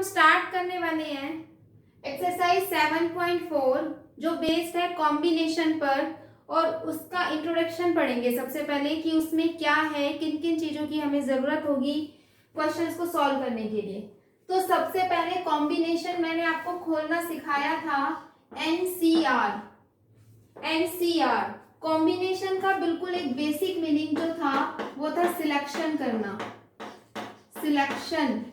हम स्टार्ट करने वाले हैं एक्सरसाइज 7.4 जो बेस्ड है कॉम्बिनेशन पर, और उसका इंट्रोडक्शन पढ़ेंगे सबसे पहले कि उसमें क्या है, किन किन चीजों की हमें जरूरत होगी क्वेश्चंस को सॉल्व करने के लिए। तो सबसे पहले कॉम्बिनेशन मैंने आपको खोलना सिखाया था एनसीआर। एनसीआर कॉम्बिनेशन का बिल्कुल एक बेसिक मीनिंग जो था वो था सिलेक्शन करना, सिलेक्शन।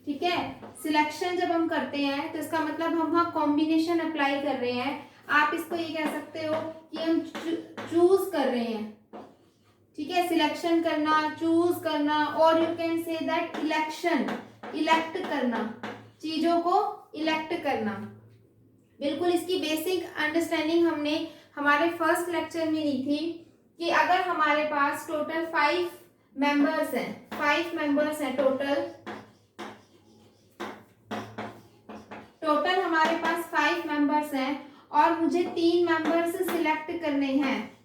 ठीक है, सिलेक्शन जब हम करते हैं तो इसका मतलब हम वहां कॉम्बिनेशन अप्लाई कर रहे हैं। आप इसको ये कह सकते हो कि हम चूज कर रहे हैं। ठीक है, सिलेक्शन करना, चूज करना, और you can say that election, elect करना, चीजों को इलेक्ट करना। बिल्कुल इसकी बेसिक अंडरस्टैंडिंग हमने हमारे फर्स्ट लेक्चर में ली थी कि अगर हमारे पास टोटल 5 मेंबर्स हैं, 5 मेंबर्स हैं टोटल हमारे पास 5 मेंबर्स हैं और मुझे 3 मेंबर्स सिलेक्ट करने हैं।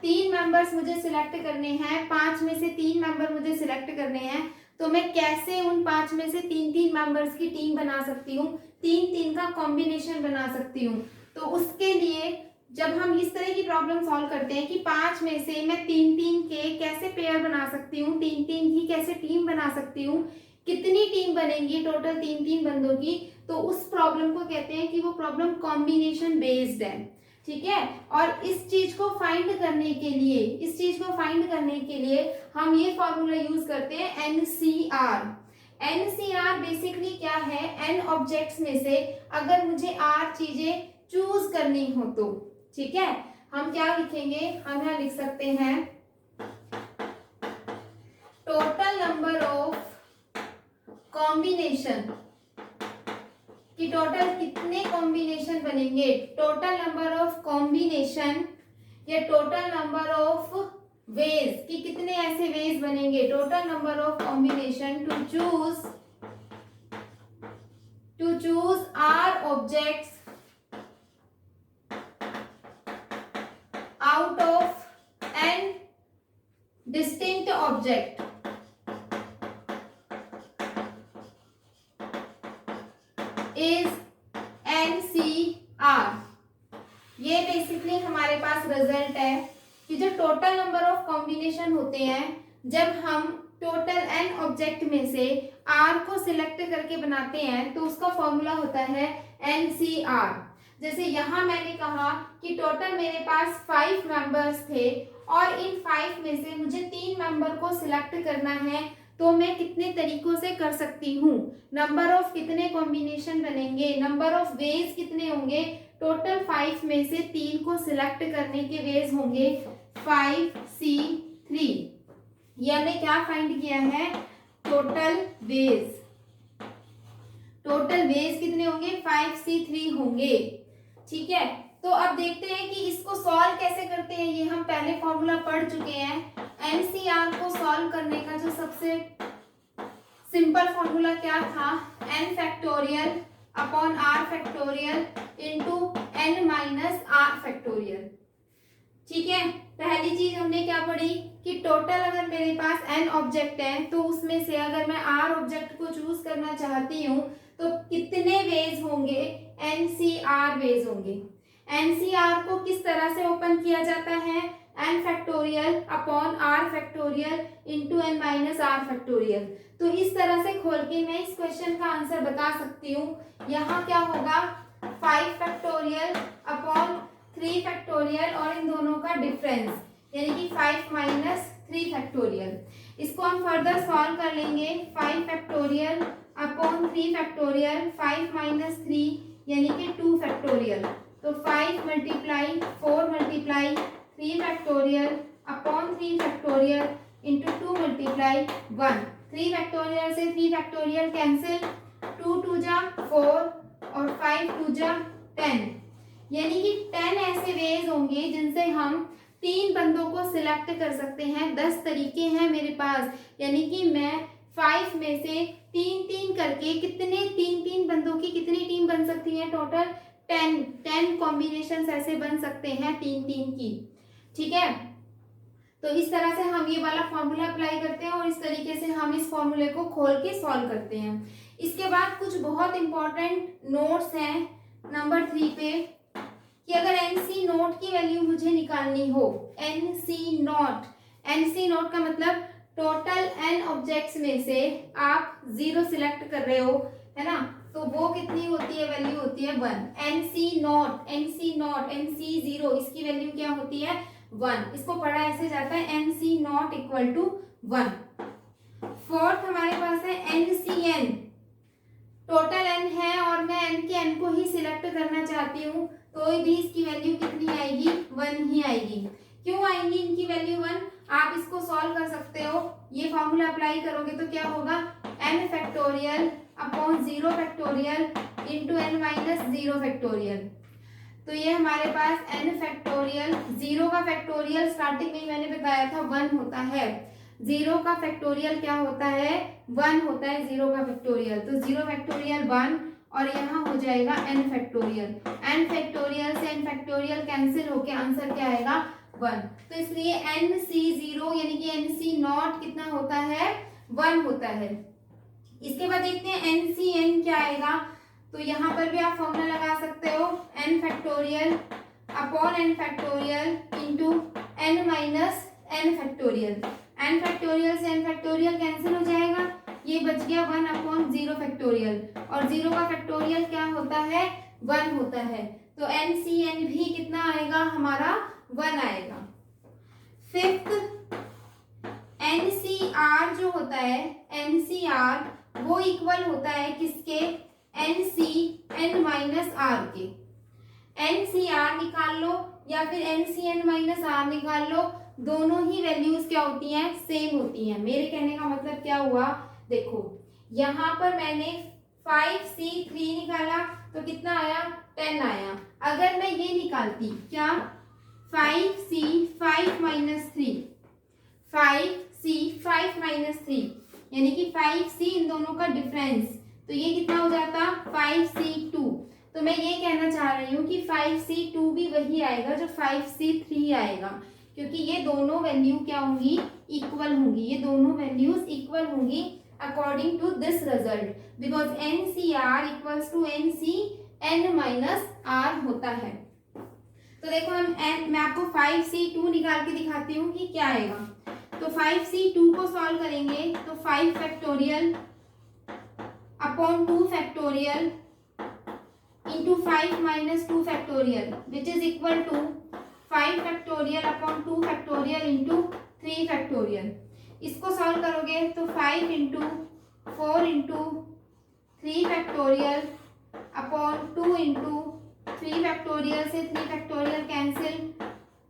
3 मेंबर्स मुझे सिलेक्ट करने हैं, 5 में से 3 मेंबर मुझे सिलेक्ट करने हैं। तो मैं कैसे उन 5 में से 3-3 मेंबर्स की टीम बना सकती हूँ, 3-3 का कॉम्बिनेशन बना सकती हूँ। तो उसके लिए जब हम इस तरह की प्रॉब्लम सॉल्व करते हैं कि 5 में से मैं 3-3 के कैसे पेयर बना सकती हूँ, 3-3 की कैसे टीम बना सकती हूँ, कितनी टीम बनेंगी टोटल 3-3 बंदों की, तो उस प्रॉब्लम को कहते हैं कि वो प्रॉब्लम कॉम्बिनेशन बेस्ड है। ठीक है, और इस चीज को फाइंड करने के लिए, इस चीज को फाइंड करने के लिए हम ये फॉर्मूला यूज करते हैं एनसीआर। एनसीआर बेसिकली क्या है, एन ऑब्जेक्ट्स में से अगर मुझे आर चीजें चूज करनी हो तो, ठीक है, हम क्या लिखेंगे, हम यहाँ लिख सकते हैं टोटल नंबर ऑफ कॉम्बिनेशन, कि टोटल कितने कॉम्बिनेशन बनेंगे, टोटल नंबर ऑफ कॉम्बिनेशन या टोटल नंबर ऑफ वेज, कि कितने ऐसे वेज बनेंगे, total number of combination to choose R objects out of n distinct object is NCR। ये बेसिकली हमारे पास रिजल्ट है कि जो टोटल नंबर ऑफ कॉम्बिनेशन होते हैं जब हम टोटल n ऑब्जेक्ट में से r को सिलेक्ट करके बनाते हैं तो उसका फॉर्मूला होता है NCR। जैसे यहां मैंने कहा कि टोटल मेरे पास 5 मेंबर्स थे और इन 5 में से मुझे 3 मेंबर को सिलेक्ट करना है, तो मैं कितने तरीकों से कर सकती हूँ, नंबर ऑफ कितने कॉम्बिनेशन बनेंगे, नंबर ऑफ वेज कितने होंगे, टोटल 5 में से 3 को सिलेक्ट करने के वेज होंगे 5C3। ये हमने क्या फाइंड किया है, टोटल वेज, टोटल वेज कितने होंगे 5C3 होंगे। ठीक है, तो अब देखते हैं कि इसको सॉल्व कैसे करते हैं। ये हम पहले फॉर्मूला पढ़ चुके हैं। एनसीआर को सॉल्व करने का जो सबसे सिंपल फॉर्मूला क्या था, n factorial upon r factorial into n minus r factorial. ठीक है, पहली चीज हमने क्या पढ़ी कि टोटल अगर मेरे पास n ऑब्जेक्ट है तो उसमें से अगर मैं r ऑब्जेक्ट को चूज करना चाहती हूँ तो कितने वेज होंगे, एनसीआर वेज होंगे। एनसीआर को किस तरह से ओपन किया जाता है, n factorial upon r factorial into n minus r factorial. तो इस तरह से खोल के मैं इस क्वेश्चन का आंसर बता सकती हूँ। यहाँ क्या होगा 5 फैक्टोरियल अपॉन 3 फैक्टोरियल और इन दोनों का डिफरेंस यानी कि 5 माइनस 3 फैक्टोरियल। इसको हम फर्दर सॉल्व कर लेंगे, 5 फैक्टोरियल अपॉन 3 फैक्टोरियल 5 माइनस 3 यानी कि 2 फैक्टोरियल। तो 5 multiply 4 multiply 3 factorial upon 3 factorial into 2 multiply 1। 3 factorial से 3 फैक्टोरियल कैंसिल, 2 2 जा 4 और 5 2 जा 10, यानी कि 10 ऐसे वेज होंगे जिनसे हम 3 बंदों को सिलेक्ट कर सकते हैं। 10 तरीके हैं मेरे पास, यानी कि मैं 5 में से 3-3 करके कितने 3-3 बंदों की कितनी टीम बन सकती है, टोटल 10 कॉम्बिनेशन ऐसे बन सकते हैं 3-3 की। ठीक है, तो इस तरह से हम ये वाला फॉर्मूला अप्लाई करते हैं और इस तरीके से हम इस फॉर्मूले को खोल के सॉल्व करते हैं। इसके बाद कुछ बहुत इंपॉर्टेंट नोट्स हैं नंबर 3 पे, कि अगर एनसी नोट की वैल्यू मुझे निकालनी हो, एनसी नोट का मतलब टोटल एन ऑब्जेक्ट्स में से आप 0 सिलेक्ट कर रहे हो, है ना, तो वो कितनी होती है, वैल्यू होती है 1। एनसी नॉट एनसी 0, इसकी वैल्यू क्या होती है 1। इसको पढ़ा ऐसे जाता है NC nought equal to 1। Fourth हमारे पास है एनसीएन, टोटल एन है और मैं एन के एन को ही सिलेक्ट करना चाहती हूँ, तो भी इसकी वैल्यू कितनी आएगी, 1 ही आएगी। क्यों आएगी इनकी वैल्यू 1? आप इसको सॉल्व कर सकते हो, ये फॉर्मूला अप्लाई करोगे तो क्या होगा, n factorial upon 0 factorial into n minus 0 factorial. तो ये हमारे पास n फैक्टोरियल, 0 का फैक्टोरियल स्टार्टिंग में मैंने बताया था 1 होता है, 0 का फैक्टोरियल क्या होता है 1 होता है 0 का फैक्टोरियल, तो 0 फैक्टोरियल 1 और यहाँ हो जाएगा n फैक्टोरियल, n फैक्टोरियल से n फैक्टोरियल कैंसिल होके आंसर क्या आएगा 1। तो इसलिए NC0 यानी कि NC नॉट कितना होता है 1 होता है। इसके बाद देखते हैं NCN क्या आएगा, तो यहाँ पर भी आप फॉर्मूला लगा सकते हो n factorial upon n factorial into n minus n factorial, n factorial से n फैक्टोरियल कैंसिल हो जाएगा, ये बच गया 1 अपॉन 0 फैक्टोरियल, और 0 का फैक्टोरियल क्या होता है 1 होता है, तो NCN भी कितना आएगा हमारा 1 आएगा। फिफ्थ NCR जो होता है, NCR वो इक्वल होता है किसके, NCN माइनस R के। NCR निकाल लो या फिर NCN माइनस R निकाल लो, दोनों ही वैल्यूज क्या होती हैं, सेम होती हैं। मेरे कहने का मतलब क्या हुआ, देखो यहाँ पर मैंने 5C3 निकाला तो कितना आया 10 आया। अगर मैं ये निकालती क्या 5C 5 माइनस 3, 5C 5 माइनस 3 यानी कि 5C इन दोनों का डिफरेंस, तो ये कितना हो जाता 5C2। तो मैं ये कहना चाह रही हूँ कि 5C2 भी वही आएगा जो 5C3 आएगा, क्योंकि ये दोनों वैल्यू क्या होंगी, इक्वल होंगी, ये दोनों वैल्यूज इक्वल होंगी according to this result, because NCR equals to NCN minus R होता है। तो देखो मैं आपको 5C2 निकाल के दिखाती हूँ कि क्या आएगा। तो 5C2 को सॉल्व करेंगे तो 5 factorial upon 2 factorial into 5 minus 2 factorial which is equal to 5 factorial upon 2 factorial into 3 factorial. इसको सॉल्व करोगे तो 5 into 4 into 3 factorial upon 2 into 3 factorial से 3 फैक्टोरियल कैंसिल,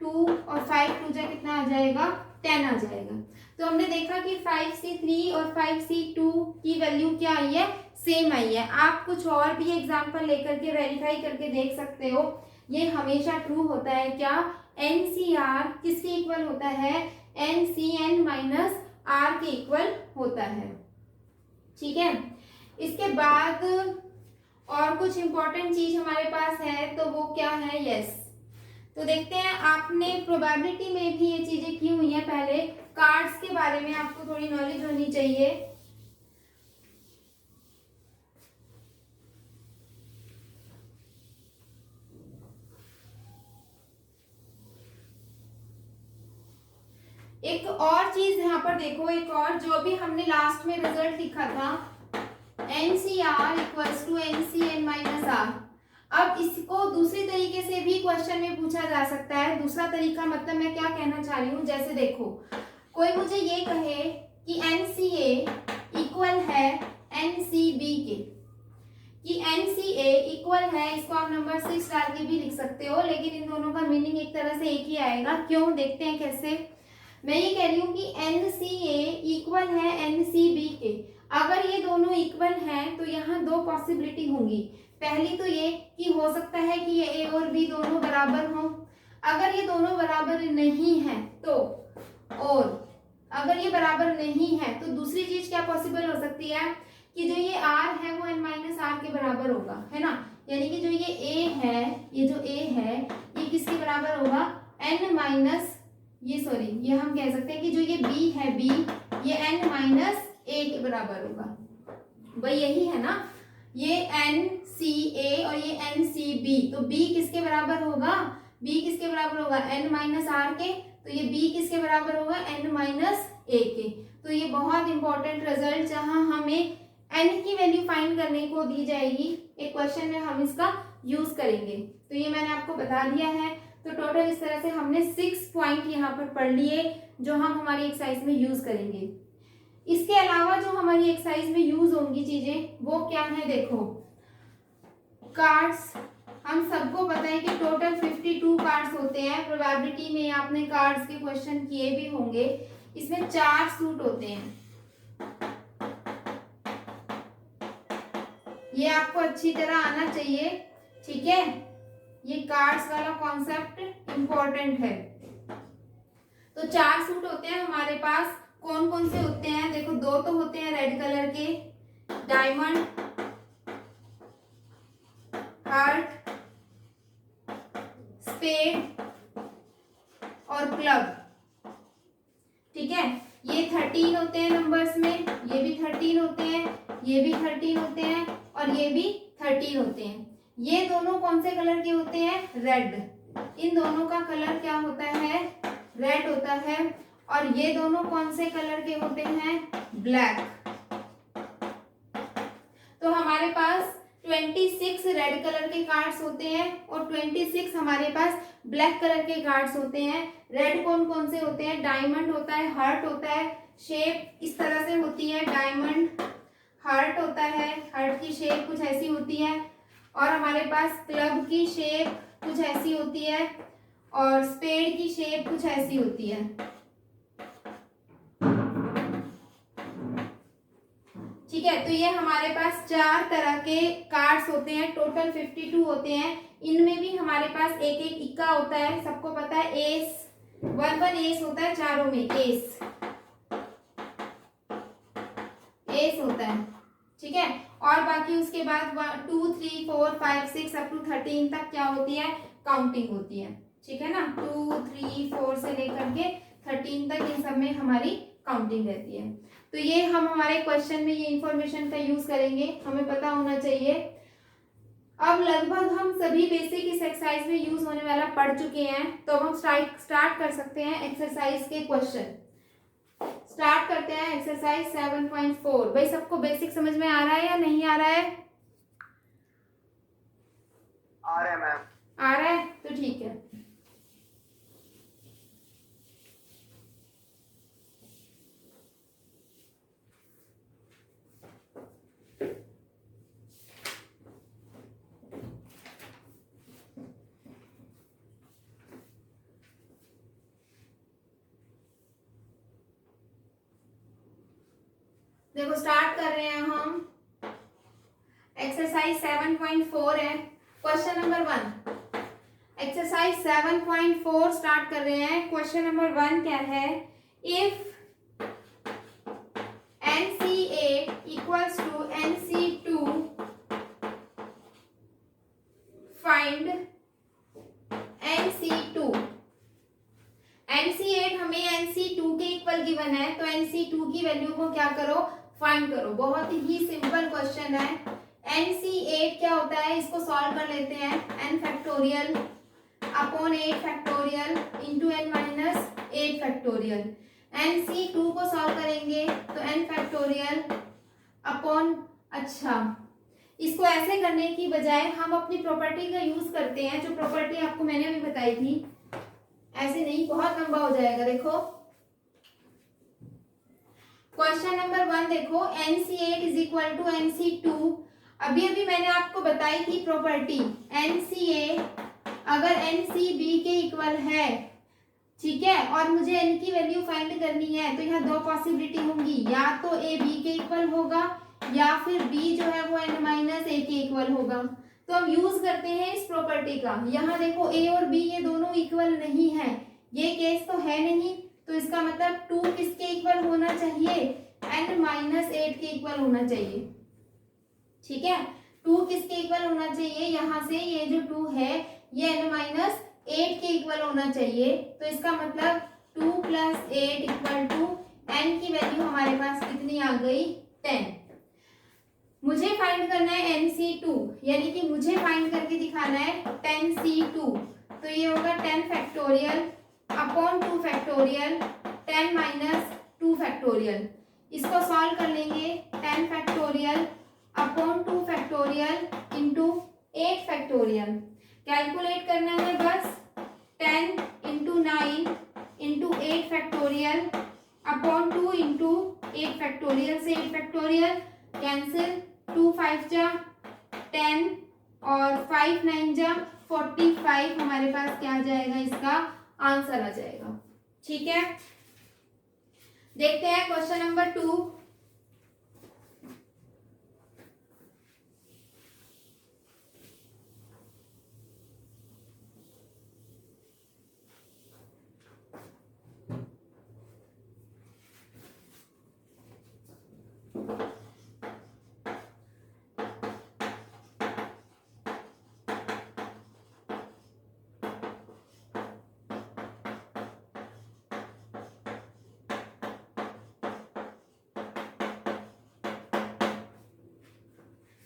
2 और 5 टू जा कितना आ जाएगा 10 आ जाएगा। तो हमने देखा कि 5C3 और 5C2 की वैल्यू क्या आई है, सेम आई है। आप कुछ और भी एग्जांपल लेकर के वेरीफाई करके देख सकते हो, ये हमेशा ट्रू होता है। क्या NCR किसके इक्वल होता है, NCN माइनस R के इक्वल होता है, ठीक है। इसके बाद और कुछ इंपॉर्टेंट चीज हमारे पास है, तो वो क्या है, यस। तो देखते हैं, आपने प्रोबेबिलिटी में भी ये चीजें की हुई है पहले, कार्ड्स के बारे में आपको थोड़ी नॉलेज होनी चाहिए। एक और चीज यहाँ पर देखो, एक और जो भी हमने लास्ट में रिजल्ट लिखा था NCR equals to NCN minus R। अब इसको दूसरी तरीके से भी क्वेश्चन में पूछा जा सकता है। दूसरा तरीका मतलब मैं क्या कहना चाह रही हूँ, जैसे देखो कोई मुझे ये कहे कि NCA इक्वल है NCB के, कि NCA इक्वल है, इसको आप नंबर 6 डाल के भी लिख सकते हो, लेकिन इन दोनों का मीनिंग एक तरह से एक ही आएगा। क्यों, देखते हैं कैसे। मैं ये कह रही हूँ कि NCA इक्वल है NCB के। अगर ये दोनों इक्वल हैं तो यहाँ दो पॉसिबिलिटी होंगी। पहली तो ये कि हो सकता है कि ये A और B दोनों बराबर हों। अगर ये दोनों बराबर नहीं है तो, और अगर ये बराबर नहीं है तो दूसरी चीज क्या पॉसिबल हो सकती है कि जो ये R है वो N माइनस R के बराबर होगा, है ना। यानी कि जो ये A है, ये जो A है ये किसके बराबर होगा, N माइनस ये हम कह सकते हैं कि जो ये b है, b ये n माइनस a के बराबर होगा। भाई यही है ना, ये NCA और ये NCB, तो B किसके बराबर होगा, B किसके बराबर होगा n माइनस आर के, तो ये B किसके बराबर होगा n माइनस a के। तो ये बहुत इंपॉर्टेंट रिजल्ट जहां हमें n की वैल्यू फाइंड करने को दी जाएगी, एक क्वेश्चन में हम इसका यूज करेंगे। तो ये मैंने आपको बता दिया है। तो टोटल इस तरह से हमने 6 पॉइंट यहाँ पर पढ़ लिए जो हम हमारी एक्सरसाइज में यूज करेंगे। इसके अलावा जो हमारी एक्सरसाइज में यूज होंगी चीजें वो क्या है, देखो कार्ड्स, हम सबको पता है कि टोटल 52 कार्ड्स होते हैं। प्रोबेबिलिटी में आपने कार्ड्स के क्वेश्चन किए भी होंगे। इसमें 4 सूट होते हैं, ये आपको अच्छी तरह आना चाहिए, ठीक है। ये कार्ड्स वाला कॉन्सेप्ट इंपॉर्टेंट है। तो 4 सूट होते हैं हमारे पास। कौन कौन से होते हैं, देखो 2 तो होते हैं रेड कलर के, डायमंड, हार्ट, स्पेड और क्लब, ठीक है। ये 13 होते हैं नंबर्स में, ये भी 13 होते हैं, ये भी 13 होते हैं और ये भी 13 होते हैं। ये दोनों कौन से कलर के होते हैं, रेड। इन दोनों का कलर क्या होता है, रेड होता है। और ये दोनों कौन से कलर के होते हैं, ब्लैक। तो हमारे पास 26 रेड कलर के कार्ड्स होते हैं और 26 हमारे पास ब्लैक कलर के कार्ड्स होते हैं। रेड कौन कौन से होते हैं, डायमंड होता है, हार्ट होता है, शेप इस तरह से होती है, डायमंड हार्ट होता है, हार्ट की शेप कुछ ऐसी होती है। और हमारे पास क्लब की शेप कुछ ऐसी होती है और स्पेड की शेप कुछ ऐसी होती है, ठीक है। तो ये हमारे पास 4 तरह के कार्ड्स होते हैं, टोटल 52 होते हैं। इनमें भी हमारे पास एक एक इक्का होता है, सबको पता है, एस 1 एस होता है, चारों में एस होता है, ठीक है। और बाकी उसके बाद 1 2 3 4 5 6 अप टू 13 तक क्या होती है, काउंटिंग होती है, ठीक है ना। 2 3 4 से लेकर के 13 तक इन सब में हमारी काउंटिंग रहती है। तो ये हम हमारे क्वेश्चन में ये इंफॉर्मेशन का यूज करेंगे, हमें पता होना चाहिए। अब लगभग हम सभी बेसिक इस एक्सरसाइज में यूज होने वाला पढ़ चुके हैं, तो हम स्टार्ट कर सकते हैं एक्सरसाइज के क्वेश्चन। स्टार्ट करते हैं एक्सरसाइज 7.4। भाई सबको बेसिक समझ में आ रहा है या नहीं आ रहा है? आ रहा है मैम। आ रहा है, तो ठीक है। देखो स्टार्ट कर रहे हैं हम। एक्सरसाइज 7.4 है, क्वेश्चन नंबर 1। एक्सरसाइज 7.4 स्टार्ट कर रहे हैं। क्वेश्चन नंबर 1 क्या है, if NC8 equals to NC2 find NC2। NC8 हमें NC2 के इक्वल गिवन है, तो NC2 की वैल्यू को क्या करो, फाइंड करो। बहुत ही सिंपल क्वेश्चन है। NC8 क्या होता है, इसको सॉल्व कर लेते हैं। n factorial upon 8 factorial into n minus 8 factorial. NC2 को सॉल्व करेंगे तो n फैक्टोरियल अपॉन, अच्छा इसको ऐसे करने की बजाय हम अपनी प्रॉपर्टी का यूज करते हैं, जो प्रॉपर्टी आपको मैंने अभी बताई थी। ऐसे नहीं, बहुत लंबा हो जाएगा। देखो क्वेश्चन नंबर 1 देखो, NC8 is equal to NC2। अभी अभी मैंने आपको बताई थी प्रॉपर्टी, NCA अगर NCB के इक्वल है, ठीक है, और मुझे n की वैल्यू फाइंड करनी है, तो यहाँ 2 पॉसिबिलिटी होंगी, या तो A B के इक्वल होगा या फिर B जो है वो n माइनस A के इक्वल होगा। तो हम यूज करते हैं इस प्रॉपर्टी का। यहाँ देखो A और B ये दोनों इक्वल नहीं है, ये केस तो है नहीं, तो इसका मतलब 2 किसके इक्वल होना चाहिए, n माइनस 8 के इक्वल होना चाहिए, ठीक है। 2 किसके इक्वल होना चाहिए, यहाँ से ये जो 2 है ये n माइनस 8 के इक्वल होना चाहिए। तो इसका मतलब 2 + 8 = n की वैल्यू हमारे पास कितनी आ गई 10। मुझे फाइंड करना है NC2, यानी कि मुझे फाइंड करके दिखाना है 10C2। तो ये होगा 10 फैक्टोरियल अपॉन 2 फैक्टोरियल 10 - 2 फैक्टोरियल। इसको सॉल्व कर लेंगे 10 factorial upon 2 factorial into 8 factorial. Calculate करना है बस 10 × 9 × 8 फैक्टोरियल अपॉन 2 × 8 फैक्टोरियल से 8 फैक्टोरियल कैंसिल, 2 × 5 = 10 और 5 × 9 = 45। हमारे पास क्या आ जाएगा, इसका आंसर आ जाएगा। ठीक है, देखते हैं क्वेश्चन नंबर 2।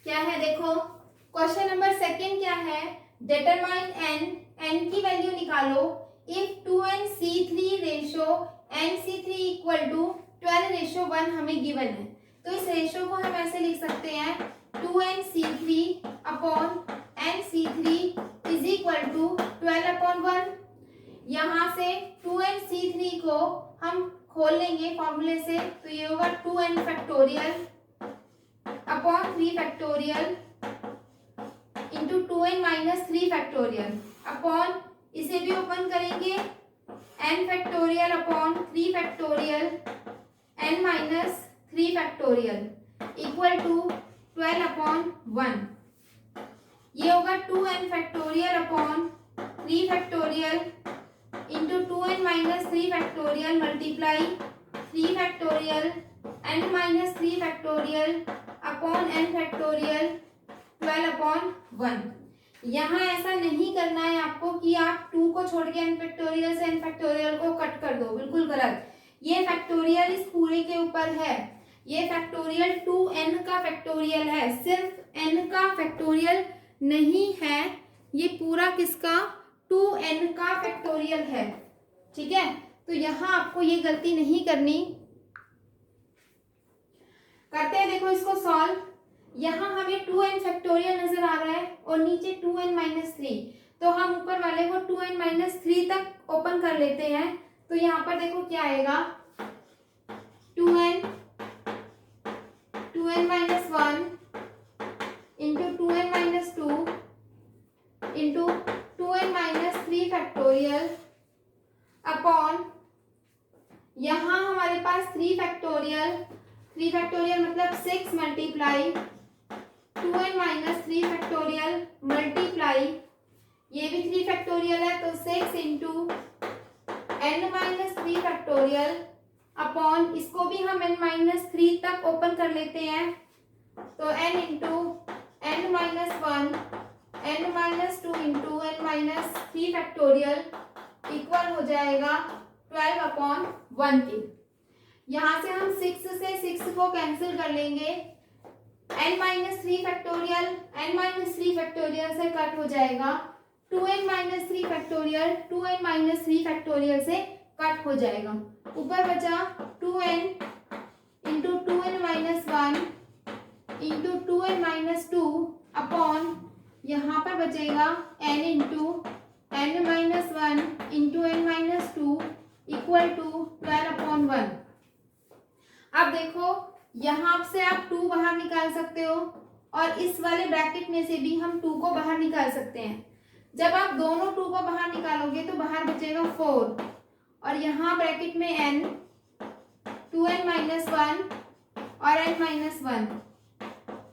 क्या है देखो, क्वेश्चन नंबर 2 क्या है, डिटरमाइन n की वैल्यू निकालो इफ 2nC3 रेशो nC3 = 12:1 हमें गिवन है। तो इस रेशो को हम ऐसे लिख सकते हैं 2nC3 अपॉन nC3 = 12/1। यहाँ से 2nC3 को हम खोल लेंगे फॉर्मूले से, तो ये होगा 2n factorial upon 3 factorial into 2n - 3 factorial upon, इसे भी ओपन करेंगे n factorial upon 3 factorial n - 3 factorial = 12/1। ये होगा 2n factorial upon 3 factorial into 2n - 3 factorial multiply 3 factorial n - 3 factorial upon n factorial 12/1। यहाँ ऐसा नहीं करना है आपको कि आप 2 को छोड़ के n फैक्टोरियल से n फैक्टोरियल को कट कर दो, बिल्कुल गलत। ये फैक्टोरियल इस पूरे के ऊपर है, ये फैक्टोरियल 2n का फैक्टोरियल है, सिर्फ n का फैक्टोरियल नहीं है, ये पूरा किसका 2n का फैक्टोरियल है। ठीक है, तो यहाँ आपको ये गलती नहीं करनी। करते हैं, देखो इसको सॉल्व। यहाँ हमें 2n फैक्टोरियल नजर आ रहा है और नीचे 2n - 3, तो हम ऊपर वाले को 2n - 3 तक ओपन कर लेते हैं। तो यहाँ पर देखो क्या आएगा 2n - 1 into 2n - 2 into 2n - 3 factorial upon, यहाँ हमारे पास 3 फैक्टोरियल मतलब 6 मल्टीप्लाई 2n - 3 फैक्टोरियल मल्टीप्लाई, ये भी 3 फैक्टोरियल है तो 6 इंटू n - 3 फैक्टोरियल अपॉन, इसको भी हम n - 3 तक ओपन कर लेते हैं। तो n into n - 1 n - 2 into n - 3 factorial equal हो जाएगा 12/1 के। यहाँ से हम 6 से 6 को कैंसिल कर लेंगे, n - 3 फैक्टोरियल n - 3 फैक्टोरियल से कट हो जाएगा, 2n - 3 फैक्टोरियल 2n - 3 फैक्टोरियल से कट हो जाएगा। ऊपर बचा 2n into 2n - 1 into 2n - 2 upon, यहाँ पर बचेगा n into n - 1 into n - 2 equal to 12/1। अब देखो यहाँ से आप 2 बाहर निकाल सकते हो और इस वाले ब्रैकेट में से भी हम 2 को बाहर निकाल सकते हैं। जब आप दोनों 2 को बाहर निकालोगे तो बाहर बचेगा 4 और यहाँ ब्रैकेट में n 2n - 1 और n - 1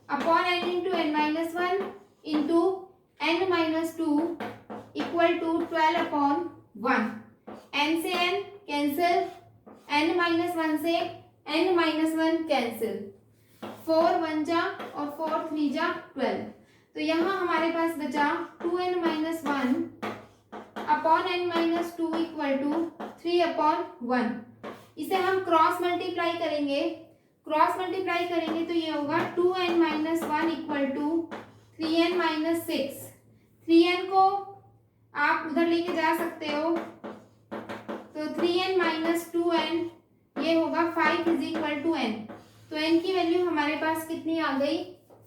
upon n into n - 1 into n - 2 equal to 12/1। n से n कैंसिल, n - 1 से n - 1 कैंसिल, 4 1 जा और 4 3 जा 12। तो यहाँ हमारे पास बचा 2n - 1 upon n - 2 equal to 3/1। इसे हम क्रॉस मल्टीप्लाई करेंगे, तो ये होगा 2n-1 equal to 3n-6। 3n को आप उधर लेके जा सकते हो, तो 3n-2n ये होगा 5 इज इक्वल टू n। तो n की वैल्यू हमारे पास कितनी आ गई,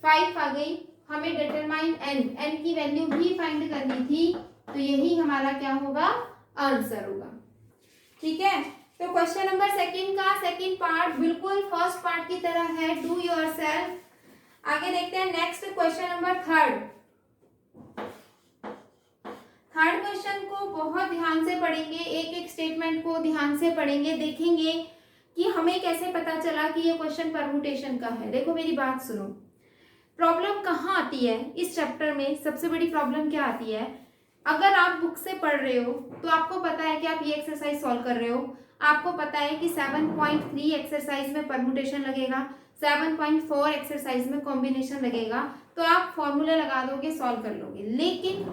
5 आ गई। हमें डिटरमाइन n की वैल्यू भी फाइंड करनी थी, तो यही हमारा क्या होगा, आंसर होगा। ठीक है, तो क्वेश्चन नंबर सेकंड का सेकंड पार्ट बिल्कुल फर्स्ट पार्ट की तरह है, डू योरसेल्फ। आगे देखते हैं next question number third question को बहुत ध्यान से पढ़ेंगे, एक एक स्टेटमेंट को ध्यान से पढ़ेंगे, देखेंगे कि हमें कैसे पता चला कि ये क्वेश्चन परमुटेशन का है। देखो मेरी बात सुनो, प्रॉब्लम कहाँ आती है इस चैप्टर में, सबसे बड़ी प्रॉब्लम क्या आती है, अगर आप बुक से पढ़ रहे हो तो आपको पता है कि आप ये एक्सरसाइज सॉल्व कर रहे हो, आपको पता है कि 7.3 एक्सरसाइज में परमुटेशन लगेगा, 7.4 एक्सरसाइज में कॉम्बिनेशन लगेगा, तो आप फॉर्मूला लगा दोगे, सॉल्व कर लोगे। लेकिन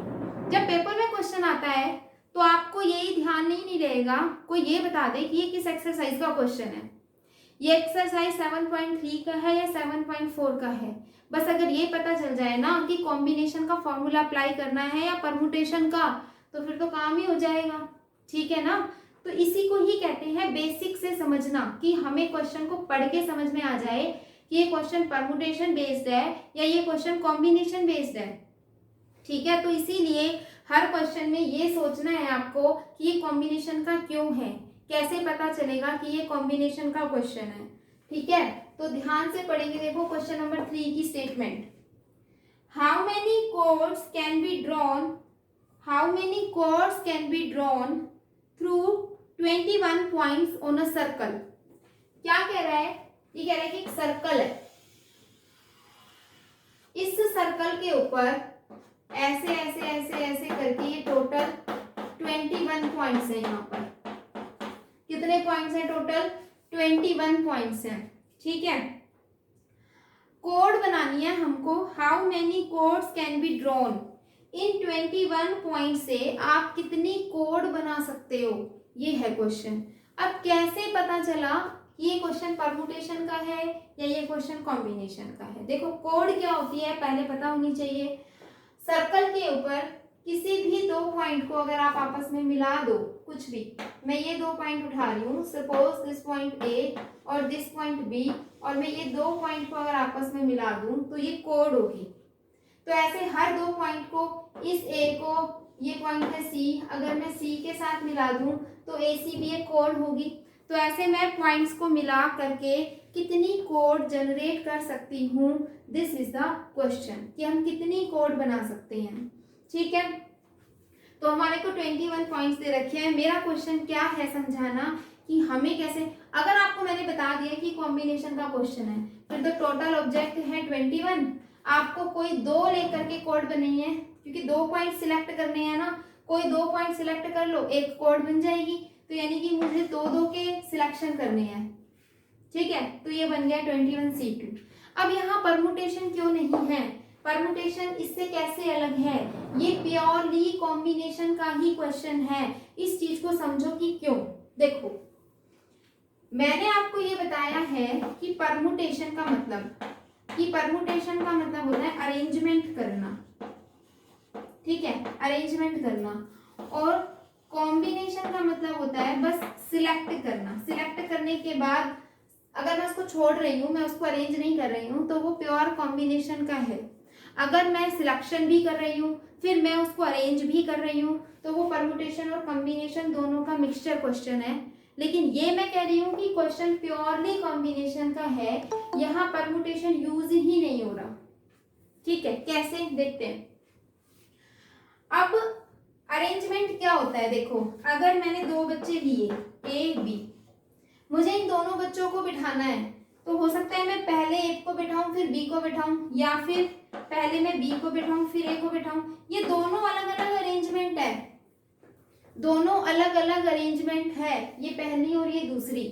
जब पेपर में क्वेश्चन आता है तो आपको यही ध्यान नहीं रहेगा, कोई ये बता दे कि ये किस एक्सरसाइज का क्वेश्चन है, ये एक्सरसाइज 7.3 का है या 7.4 का है। बस अगर ये पता चल जाए ना कि कॉम्बिनेशन का फॉर्मूला अप्लाई करना है या परमुटेशन का, तो फिर तो काम ही हो जाएगा। ठीक है ना, तो इसी को ही कहते हैं बेसिक से समझना, कि हमें क्वेश्चन को पढ़ के समझ में आ जाए कि ये क्वेश्चन परमुटेशन बेस्ड है या ये क्वेश्चन कॉम्बिनेशन बेस्ड है। ठीक है, तो इसीलिए हर क्वेश्चन में ये सोचना है आपको कि ये कॉम्बिनेशन का क्यों है, कैसे पता चलेगा कि ये कॉम्बिनेशन का क्वेश्चन है। ठीक है, तो ध्यान से पढ़ेंगे। देखो क्वेश्चन नंबर 3 की statement, how many codes can be drawn through 21 points on a circle. क्या कह रहा है, ये कह रहा है कि एक सर्कल है, इस सर्कल के ऊपर ऐसे ऐसे ऐसे ऐसे करके ये टोटल 21 पॉइंट्स है। यहाँ पर कितने पॉइंट्स हैं टोटल, 21 पॉइंट्स हैं। ठीक है, कोड बनानी है हमको, how many codes can be drawn, in 21 point से आप कितनी कोड बना सकते हो, ये है क्वेश्चन। अब कैसे पता चला ये क्वेश्चन परमुटेशन का है या ये क्वेश्चन कॉम्बिनेशन का है। देखो कोड क्या होती है पहले पता होनी चाहिए। सर्कल के ऊपर किसी भी दो पॉइंट को अगर आप आपस में मिला दो, कुछ भी, मैं ये दो पॉइंट उठा रही हूँ, सपोज दिस पॉइंट ए और दिस पॉइंट बी, और मैं ये दो पॉइंट को अगर आपस में मिला दूं तो ये कोड होगी। तो ऐसे हर दो पॉइंट को, इस ए को, ये पॉइंट है सी, अगर मैं सी के साथ मिला दूं तो ए सी भी एक कोड होगी। तो ऐसे मैं पॉइंट्स को मिला करके कितनी कोड जनरेट कर सकती हूँ, दिस इज द क्वेश्चन, कि हम कितनी कोड बना सकते हैं। ठीक है, तो हमारे को 21 पॉइंट्स दे रखे हैं। मेरा क्वेश्चन क्या है समझाना कि हमें कैसे, अगर आपको मैंने बता दिया कि कॉम्बिनेशन का क्वेश्चन है, फिर तो टोटल ऑब्जेक्ट है 21, आपको कोई दो लेकर के कोड बनानी है, क्योंकि दो पॉइंट सिलेक्ट करने हैं ना, कोई दो पॉइंट सिलेक्ट कर लो, एक कोड बन जाएगी। तो यानी कि मुझे दो दो के सिलेक्शन करने हैं। ठीक है, तो ये बन गया 21C2। अब यहाँ परमुटेशन क्यों नहीं है, परमुटेशन इससे कैसे अलग है, ये प्योरली कॉम्बिनेशन का ही क्वेश्चन है। इस चीज को समझो कि क्यों। देखो मैंने आपको ये बताया है कि परमुटेशन का मतलब होता है अरेंजमेंट करना। ठीक है, अरेंजमेंट करना, और कॉम्बिनेशन का मतलब होता है बस सिलेक्ट करना। सिलेक्ट करने के बाद अगर मैं उसको छोड़ रही हूँ, मैं उसको अरेंज नहीं कर रही हूँ, तो वो प्योर कॉम्बिनेशन का है। अगर मैं सिलेक्शन भी कर रही हूँ फिर मैं उसको अरेंज भी कर रही हूँ, तो वो परमुटेशन और कॉम्बिनेशन दोनों का मिक्सचर क्वेश्चन है। लेकिन ये मैं कह रही हूँ कि क्वेश्चन प्योरली कॉम्बिनेशन का है, यहाँ परमुटेशन यूज ही नहीं हो रहा। ठीक है, कैसे देखते हैं। अब अरेंजमेंट क्या होता है, देखो अगर मैंने दो बच्चे लिए ए बी, मुझे इन दोनों बच्चों को बिठाना है, तो हो सकता है मैं पहले एक को बिठाऊं फिर बी को बिठाऊं, या फिर पहले मैं बी को बिठाऊं फिर ए को बिठाऊं। ये दोनों अलग अलग अरेंजमेंट है, दोनों अलग अलग अरेंजमेंट है, ये पहली और ये दूसरी।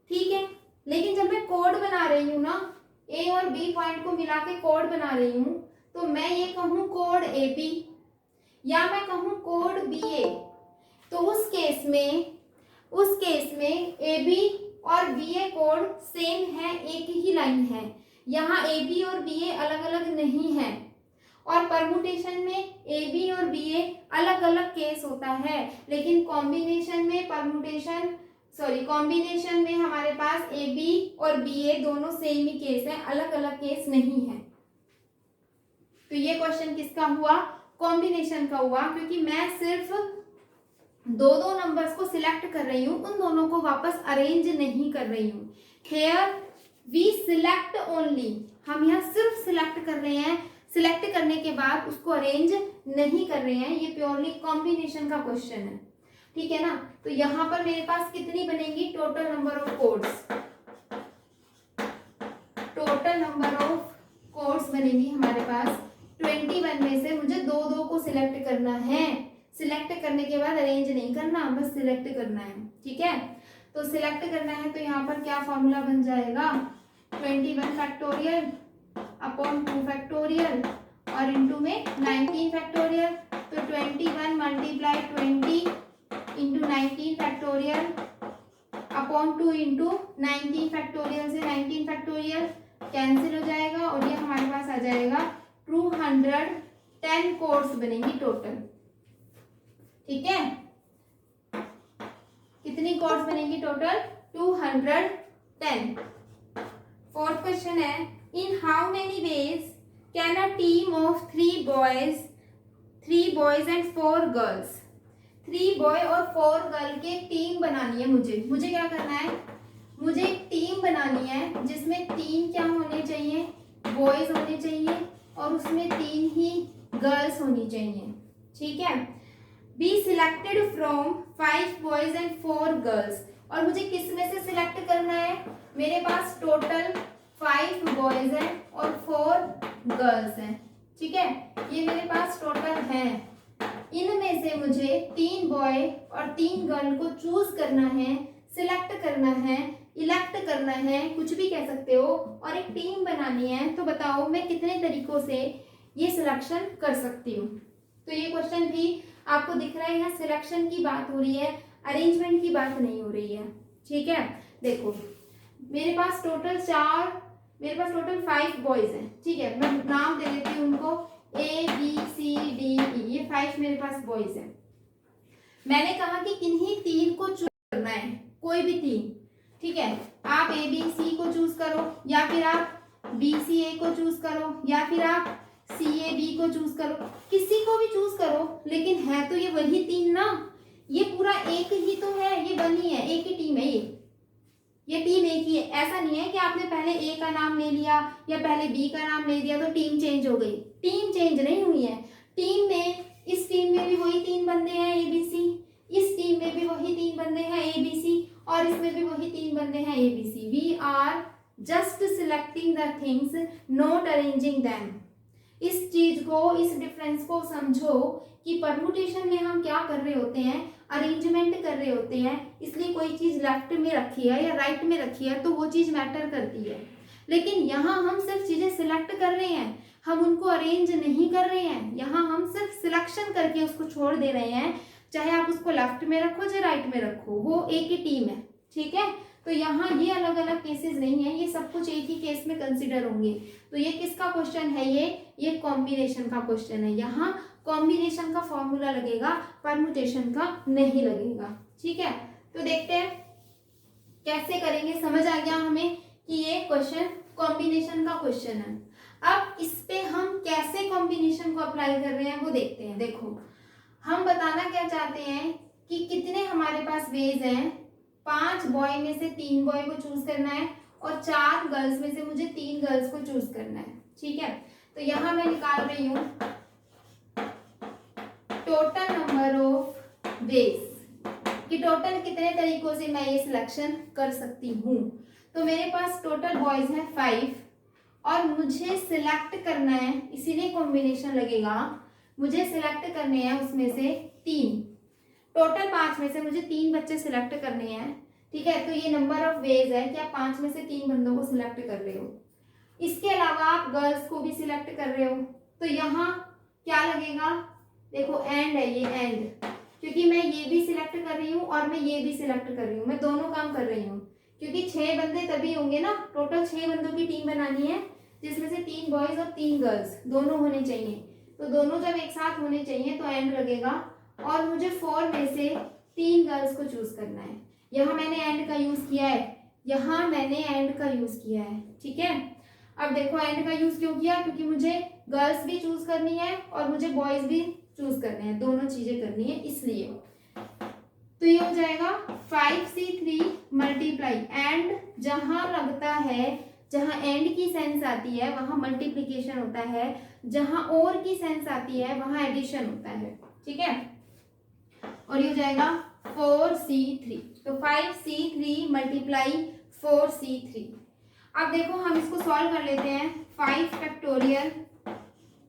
ठीक है, लेकिन जब मैं कोड बना रही हूँ ना, ए और बी पॉइंट को मिला के कोड बना रही हूँ, तो मैं ये कहूँ कोड ए बी या मैं कहूँ कोड बी ए, तो उस केस में उस केस में ए बी और बी ए कोड सेम है, एक ही लाइन है। यहाँ ए बी और बी ए अलग अलग नहीं है। और परमुटेशन में ए बी और बी ए अलग अलग केस होता है, लेकिन कॉम्बिनेशन में कॉम्बिनेशन में हमारे पास ए बी और बी ए दोनों सेम ही केस है, अलग अलग केस नहीं है। तो ये क्वेश्चन किसका हुआ? कॉम्बिनेशन का हुआ, क्योंकि मैं सिर्फ दो नंबर्स को सिलेक्ट कर रही हूँ, उन दोनों को वापस अरेंज नहीं कर रही हूँ। हेयर वी सिलेक्ट ओनली, हम यहाँ सिर्फ सिलेक्ट कर रहे हैं, सिलेक्ट करने के बाद उसको अरेंज नहीं कर रहे हैं। ये प्योरली कॉम्बिनेशन का क्वेश्चन है, ठीक है ना। तो यहाँ पर मेरे पास कितनी बनेंगी? Total number of codes, total number of codes बनेंगी हमारे पास 21 में से मुझे दो को सिलेक्ट करना है। सिलेक्ट करने के बाद अरेंज नहीं करना, बस सिलेक्ट करना है, ठीक है। तो सिलेक्ट करना है तो यहाँ पर क्या फॉर्मूला बन जाएगा? 21 फैक्टोरियल अपॉन 2 फैक्टोरियल और इनटू में 19 फैक्टोरियल। तो 21 multiply 20 into 19 factorial upon 2 into 19 factorial से 19 फैक्टोरियल कैंसिल हो जाएगा और ये हमारे पास आ जाएगा 210 कोड्स बनेंगी टोटल, ठीक है। कितनी कोड्स बनेंगी टोटल? 210। फोर्थ क्वेश्चन है, in how many ways can a team of 3 boys and 4 girls, 3 boy और 4 गर्ल की एक टीम बनानी है। मुझे क्या करना है? मुझे एक टीम बनानी है जिसमें 3 क्या होने चाहिए? बॉयज होने चाहिए और उसमें 3 ही गर्ल्स होनी चाहिए, ठीक है। Be selected from 5 boys and 4 girls, और मुझे किस में से सिलेक्ट करना है? मेरे पास टोटल 5 बॉयज हैं और 4 गर्ल्स हैं, ठीक है। ये मेरे पास टोटल हैं। इनमें से मुझे 3 बॉय और 3 गर्ल को चूज करना है, सिलेक्ट करना है, इलेक्ट करना है, कुछ भी कह सकते हो, और एक टीम बनानी है। तो बताओ मैं कितने तरीकों से ये सिलेक्शन कर सकती हूँ? तो ये क्वेश्चन भी आपको दिख रहा है, यहाँ सिलेक्शन की बात हो रही है, अरेंजमेंट की बात नहीं हो रही है, ठीक है। देखो मेरे पास टोटल 5 बॉयज हैं, ठीक है। मैं नाम दे देती हूँ उनको, A B C D E, ये 5 मेरे पास बॉयज हैं। मैंने कहा कि किन्हीं 3 को चूज करना है, कोई भी 3, ठीक है। आप A B C को चूज करो, या फिर आप B C A को चूज करो, या फिर आप C A B को चूज करो, किसी को भी चूज करो, लेकिन है तो ये वही 3 ना, ये पूरा एक ही तो है, ये बनी है, एक ही टीम है ये टीम एक ही है। ऐसा नहीं है कि आपने पहले A का नाम ले लिया या पहले B का नाम ले दिया तो टीम चेंज हो गई। टीम चेंज नहीं हुई है। टीम में, इस टीम में भी वही 3 बंदे हैं ABC, इस टीम में भी वही 3 बंदे हैं ABC, और इसमें भी वही 3 बंदे हैं ABC। We are just selecting the things, not arranging them. इस चीज को, इस डिफरेंस को समझो कि परमुटेशन में हम क्या कर रहे होते हैं? अरेंजमेंट कर रहे होते हैं। इसलिए कोई चीज लेफ्ट में रखी है या राइट में रखी है तो वो चीज मैटर करती है, लेकिन यहाँ हम सिर्फ चीजें सिलेक्ट कर रहे हैं, हम उनको अरेंज नहीं कर रहे हैं। यहाँ हम सिर्फ सिलेक्शन करके उसको छोड़ दे रहे हैं, चाहे आप उसको लेफ्ट में रखो चाहे राइट में रखो, वो एक ही टीम है, ठीक है। तो यहाँ ये अलग अलग केसेस नहीं है, ये सब कुछ एक ही केस में कंसिडर होंगे। तो ये किसका क्वेश्चन है? ये कॉम्बिनेशन का क्वेश्चन है। यहाँ कॉम्बिनेशन का फॉर्मूला लगेगा, परमुटेशन का नहीं लगेगा, ठीक है। तो देखते हैं कैसे करेंगे। समझ आ गया हमें कि ये क्वेश्चन कॉम्बिनेशन का क्वेश्चन है। अब इस पे हम कैसे कॉम्बिनेशन को अप्लाई कर रहे हैं वो देखते हैं। देखो हम बताना क्या चाहते हैं कि कितने हमारे पास वेज हैं। 5 बॉय में से 3 बॉय को चूज करना है और 4 गर्ल्स में से मुझे 3 गर्ल्स को चूज करना है, ठीक है। तो यहाँ मैं निकाल रही हूँ टोटल नंबर ऑफ वेज कि टोटल कितने तरीकों से मैं ये सिलेक्शन कर सकती हूँ। तो मेरे पास टोटल बॉयज हैं 5 और मुझे सिलेक्ट करना है, इसीलिए कॉम्बिनेशन लगेगा। मुझे सिलेक्ट करने हैं उसमें से 3, टोटल 5 में से मुझे 3 बच्चे सिलेक्ट करने हैं, ठीक है। तो ये नंबर ऑफ वेज है कि आप 5 में से 3 बंदों को सिलेक्ट कर रहे हो। इसके अलावा आप गर्ल्स को भी सिलेक्ट कर रहे हो। तो यहाँ क्या लगेगा? देखो एंड है, ये एंड, क्योंकि मैं ये भी सिलेक्ट कर रही हूँ और मैं ये भी सिलेक्ट कर रही हूँ, मैं दोनों काम कर रही हूँ, क्योंकि 6 बंदे तभी होंगे ना, टोटल 6 बंदों की टीम बनानी है, जिसमें से 3 बॉयज और 3 गर्ल्स दोनों होने चाहिए। तो दोनों जब एक साथ होने चाहिए तो एंड लगेगा, और मुझे 4 में से 3 गर्ल्स को चूज करना है। यहाँ मैंने एंड का यूज किया है, यहाँ मैंने एंड का यूज किया है, ठीक है। अब देखो एंड का यूज क्यों किया, क्योंकि मुझे गर्ल्स भी चूज करनी है और मुझे बॉयज भी चूज करने हैं, दोनों चीजें करनी है इसलिए। तो ये हो जाएगा 5C3 मल्टीप्लाई एंड, जहां लगता है, जहां एंड की सेंस आती है वहां मल्टीप्लीकेशन होता है, जहां और की सेंस आती है वहां एडिशन होता है, ठीक है। और ये हो जाएगा 4C3, तो 5C3 मल्टीप्लाई 4C3। अब देखो हम इसको सॉल्व कर लेते हैं। 5 factorial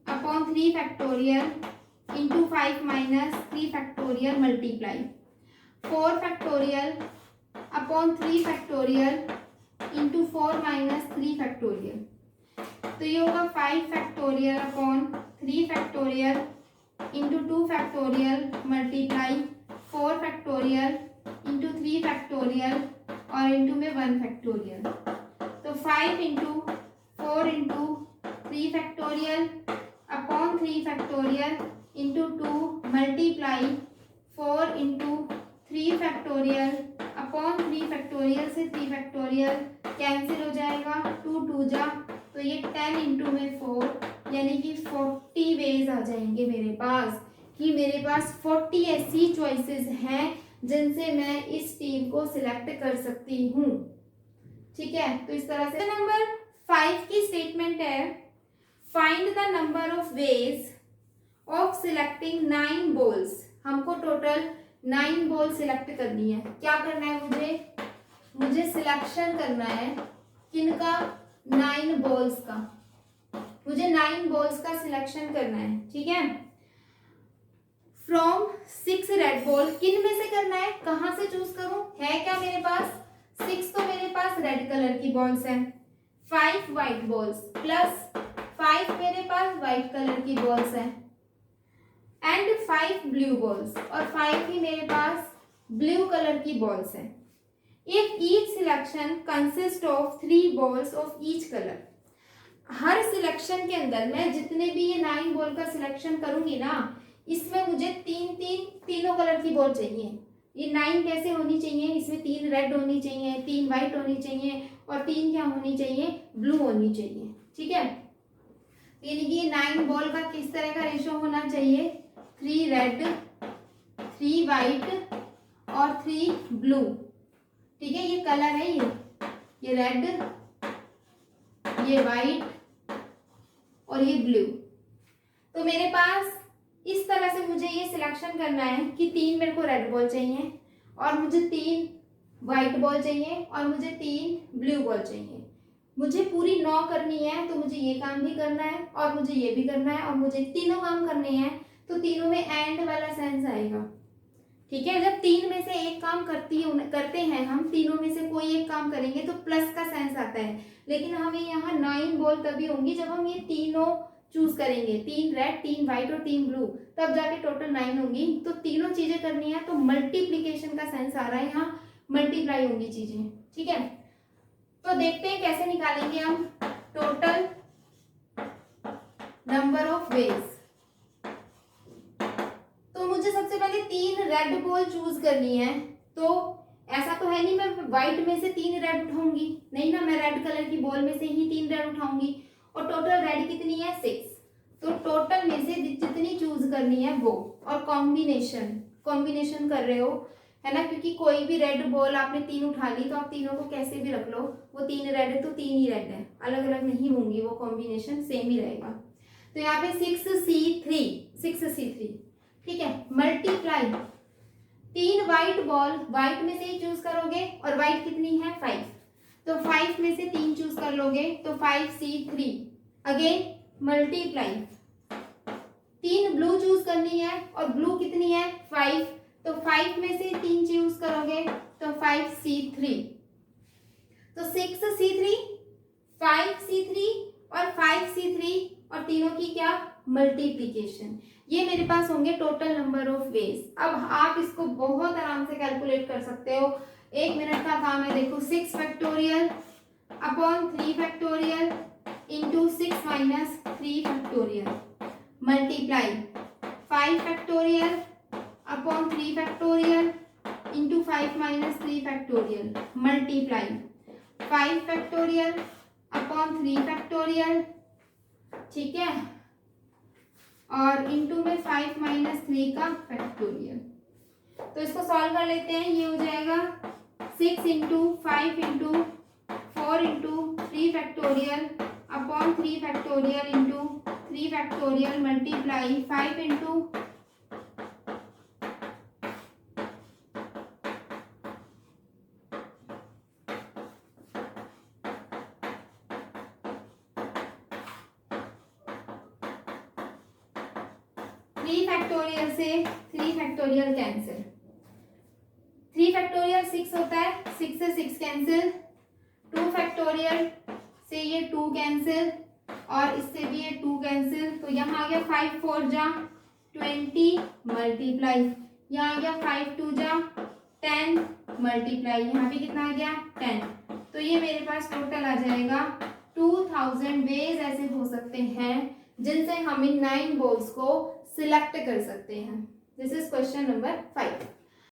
upon 3 factorial into 5 minus 3 factorial multiply 4 factorial upon 3 factorial into 4 minus 3 factorial. तो ये होगा 5 factorial upon 3 factorial into 2 factorial multiply 4 factorial into 3 factorial और इंटू में 1 फैक्टोरियल। तो 5 into 4 into 3 factorial upon 3 factorial into 2 multiply 4 into 3 factorial upon 3 factorial से 3 factorial cancel हो जाएगा, 2 2 जा, तो ये 10 इंटू में 4 यानी कि 40 वेज आ जाएंगे मेरे पास, कि मेरे पास 40 ऐसी चॉइसेस हैं जिनसे मैं इस टीम को सिलेक्ट कर सकती हूँ, ठीक है। तो इस तरह से नंबर 5 की स्टेटमेंट है, find the number of ways of selecting 9 balls. हमको टोटल 9 बॉल सिलेक्ट करनी है। क्या करना है मुझे सिलेक्शन करना है किनका, 9 बॉल्स का, मुझे 9 बॉल्स का सिलेक्शन करना है, ठीक है। फ्रॉम 6 रेड बॉल, किन में से करना है, कहां से चूज करूं, है क्या मेरे पास 6, तो मेरे पास रेड कलर की बॉल्स हैं, 5 व्हाइट बॉल्स प्लस 5 मेरे पास व्हाइट कलर की बॉल्स हैं एंड 5 ब्लू बॉल्स, और 5 ही मेरे पास ब्लू कलर की बॉल्स हैं। If each selection consist of 3 balls of each colour, her selection के अंदर मैं जितने भी ये 9 बॉल का सिलेक्शन करूंगी ना, इसमें मुझे तीनों कलर की बॉल चाहिए। ये 9 कैसे होनी चाहिए, इसमें 3 रेड होनी चाहिए, 3 व्हाइट होनी चाहिए और 3 क्या होनी चाहिए, ब्लू होनी चाहिए, ठीक है। यानी कि ये 9 बॉल का किस तरह का रेशो होना चाहिए, 3 रेड 3 व्हाइट और 3 ब्लू, ठीक है। ये कलर है, ये रेड, ये व्हाइट और ये ब्लू। तो मेरे पास इस तरह से मुझे ये सिलेक्शन करना है कि 3 मेरे को रेड बॉल चाहिए और मुझे 3 व्हाइट बॉल चाहिए और मुझे 3 ब्लू बॉल चाहिए। मुझे पूरी 9 करनी है, तो मुझे ये काम भी करना है और मुझे ये भी करना है और मुझे तीनों काम करने हैं, तो तीनों में एंड वाला सेंस आएगा, ठीक है। जब 3 में से एक काम करते हैं हम, तीनों में से कोई एक काम करेंगे तो प्लस का सेंस आता है, लेकिन हमें यहाँ 9 बॉल तभी होंगी जब हम ये तीनों चूज करेंगे, 3 रेड 3 व्हाइट और 3 ब्लू, तब जाके टोटल 9 होंगी। तो तीनों चीजें करनी है, तो मल्टीप्लीकेशन का सेंस आ रहा है, यहाँ मल्टीप्लाई होंगी चीजें, ठीक है। तो देखते हैं कैसे निकालेंगे हम टोटल नंबर ऑफ वेज। तो मुझे सबसे पहले 3 रेड बॉल चूज करनी है, तो ऐसा तो है नहीं मैं व्हाइट में से 3 रेड उठाऊंगी, नहीं ना, मैं रेड कलर की बॉल में से ही 3 रेड उठाऊंगी, और टोटल रेड कितनी है 6, तो टोटल में से जितनी चूज करनी है वो, और कॉम्बिनेशन कर रहे हो, है ना, क्योंकि कोई भी रेड बॉल आपने 3 उठा ली तो आप तीनों को कैसे भी रख लो, वो 3 रेड है तो 3 ही रेड है, अलग अलग नहीं होंगी, वो कॉम्बिनेशन सेम ही रहेगा। तो यहाँ पे 6C3, ठीक है, मल्टीप्लाई 3 व्हाइट बॉल, व्हाइट में से ही चूज करोगे और व्हाइट कितनी है 5, तो 5 में से 3 चूज कर लोगे तो 5C3, again multiply 3 blue choose करनी है और ब्लू कितनी है 5, तो 5 में से 3 चूज करोगे तो 5C3, तो 6C3 5C3 और 5C3 और तीनों की क्या मल्टीप्लीकेशन। ये मेरे पास होंगे टोटल नंबर ऑफ वेज। अब आप इसको बहुत आराम से कैलकुलेट कर सकते हो, 1 मिनट का काम है। देखो 6 factorial upon 3 factorial into 6 minus 3 factorial multiply 5 factorial upon 3 factorial into 5 minus 3 factorial multiply 5 factorial upon 3 factorial, ठीक है, और इंटू में 5 माइनस 3 का फैक्टोरियल। तो इसको सॉल्व कर लेते हैं। ये हो जाएगा 6 into 5 into 4 into 3 factorial upon 3 factorial into 3 factorial multiply 5 into 3 factorial से 3 फैक्टोरियल कैंसिल, 3 फैक्टोरियल 6 होता है, 6 से 6 कैंसिल, 2 फैक्टोरियल से ये 2 कैंसिल और इससे भी ये 2 कैंसिल। तो यहाँ आ गया 5 4 जा 20 मल्टीप्लाई, यहाँ आ गया 5 2 जा 10 मल्टीप्लाई, यहाँ पे कितना आ गया 10। तो ये मेरे पास टोटल आ जाएगा 2000 वेज ऐसे हो सकते हैं जिनसे हम इन 9 बॉल्स को सिलेक्ट कर सकते हैं। This is question number 5।